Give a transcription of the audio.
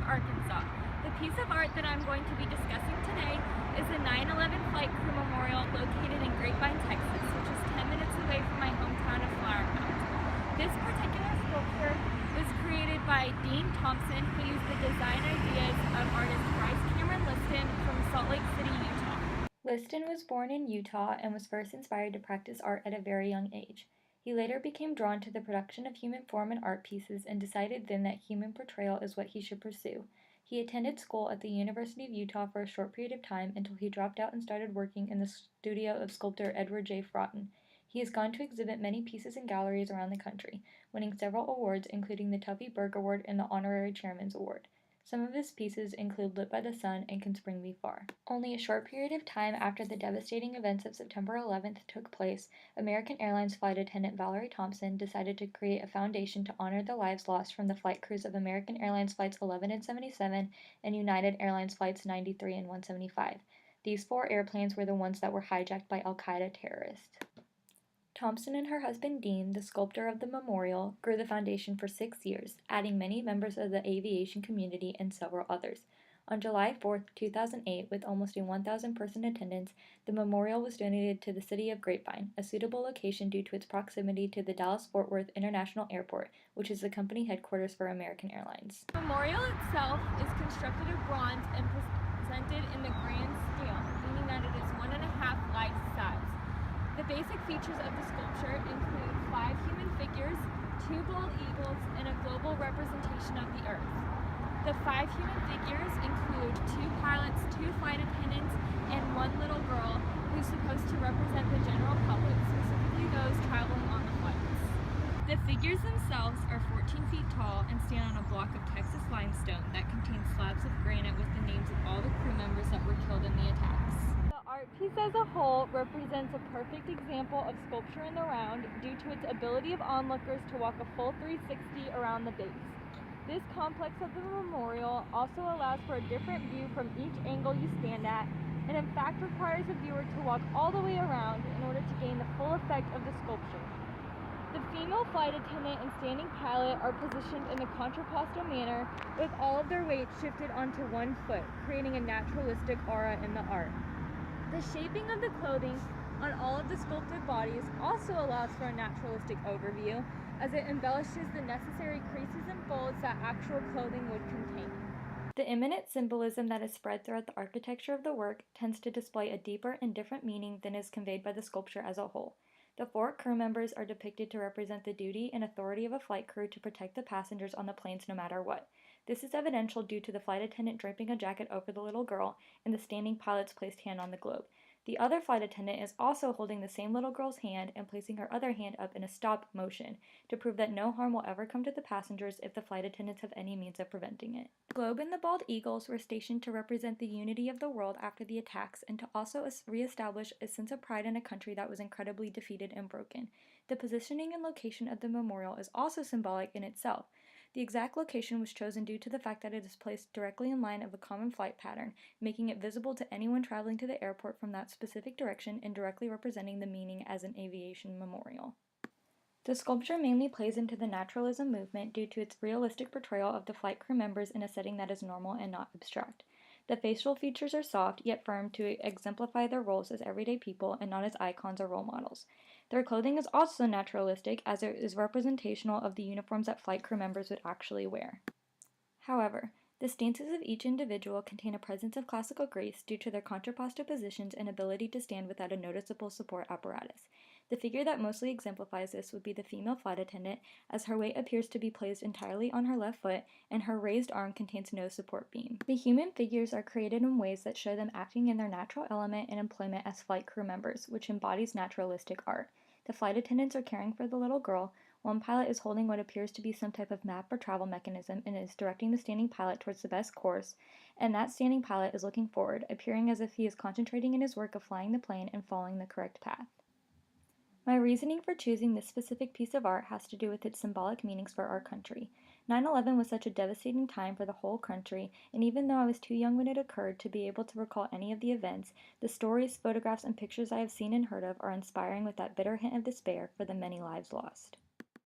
Arkansas. The piece of art that I'm going to be discussing today is the 9/11 Flight Crew Memorial located in Grapevine, Texas, which is 10 minutes away from my hometown of Flower Mound. This particular sculpture was created by Dean Thompson, who used the design ideas of artist Bryce Cameron Liston from Salt Lake City, Utah. Liston was born in Utah and was first inspired to practice art at a very young age. He later became drawn to the production of human form and art pieces and decided then that human portrayal is what he should pursue. He attended school at the University of Utah for a short period of time until he dropped out and started working in the studio of sculptor Edward J. Froughton. He has gone to exhibit many pieces in galleries around the country, winning several awards including the Tuffy Berg Award and the Honorary Chairman's Award. Some of his pieces include Lit by the Sun and Can Spring Be Far. Only a short period of time after the devastating events of September 11th took place, American Airlines flight attendant Valerie Thompson decided to create a foundation to honor the lives lost from the flight crews of American Airlines Flights 11 and 77 and United Airlines Flights 93 and 175. These 4 airplanes were the ones that were hijacked by al-Qaeda terrorists. Thompson and her husband Dean, the sculptor of the memorial, grew the foundation for 6 years, adding many members of the aviation community and several others. On July 4, 2008, with almost a 1,000-person attendance, the memorial was donated to the city of Grapevine, a suitable location due to its proximity to the Dallas-Fort Worth International Airport, which is the company headquarters for American Airlines. The memorial itself is constructed of bronze and presented in the grand scale, meaning that it is 1.5 life size. The basic features of the sculpture include 5 human figures, 2 bald eagles, and a global representation of the Earth. The 5 human figures include 2 pilots, 2 flight attendants, and 1 little girl who's supposed to represent the general public, specifically those traveling on the flights. The figures themselves are 14 feet tall and stand on a block of Texas limestone that contains slabs of granite with the names of all the crew members that were killed in the attacks. The art piece as a whole represents a perfect example of sculpture in the round due to its ability of onlookers to walk a full 360 around the base. This complex of the memorial also allows for a different view from each angle you stand at, and in fact requires a viewer to walk all the way around in order to gain the full effect of the sculpture. The female flight attendant and standing pilot are positioned in the contrapposto manner with all of their weight shifted onto one foot, creating a naturalistic aura in the art. The shaping of the clothing on all of the sculpted bodies also allows for a naturalistic overview, as it embellishes the necessary creases and folds that actual clothing would contain. The immanent symbolism that is spread throughout the architecture of the work tends to display a deeper and different meaning than is conveyed by the sculpture as a whole. The 4 crew members are depicted to represent the duty and authority of a flight crew to protect the passengers on the planes no matter what. This is evidential due to the flight attendant draping a jacket over the little girl and the standing pilot's placed hand on the globe. The other flight attendant is also holding the same little girl's hand and placing her other hand up in a stop motion to prove that no harm will ever come to the passengers if the flight attendants have any means of preventing it. The globe and the bald eagles were stationed to represent the unity of the world after the attacks and to also reestablish a sense of pride in a country that was incredibly defeated and broken. The positioning and location of the memorial is also symbolic in itself. The exact location was chosen due to the fact that it is placed directly in line of a common flight pattern, making it visible to anyone traveling to the airport from that specific direction and directly representing the meaning as an aviation memorial. The sculpture mainly plays into the naturalism movement due to its realistic portrayal of the flight crew members in a setting that is normal and not abstract. The facial features are soft yet firm to exemplify their roles as everyday people and not as icons or role models. Their clothing is also naturalistic as it is representational of the uniforms that flight crew members would actually wear. However, the stances of each individual contain a presence of classical grace due to their contrapposto positions and ability to stand without a noticeable support apparatus. The figure that mostly exemplifies this would be the female flight attendant, as her weight appears to be placed entirely on her left foot and her raised arm contains no support beam. The human figures are created in ways that show them acting in their natural element and employment as flight crew members, which embodies naturalistic art. The flight attendants are caring for the little girl. One pilot is holding what appears to be some type of map or travel mechanism and is directing the standing pilot towards the best course, and that standing pilot is looking forward, appearing as if he is concentrating in his work of flying the plane and following the correct path. My reasoning for choosing this specific piece of art has to do with its symbolic meanings for our country. 9/11 was such a devastating time for the whole country, and even though I was too young when it occurred to be able to recall any of the events, the stories, photographs, and pictures I have seen and heard of are inspiring with that bitter hint of despair for the many lives lost.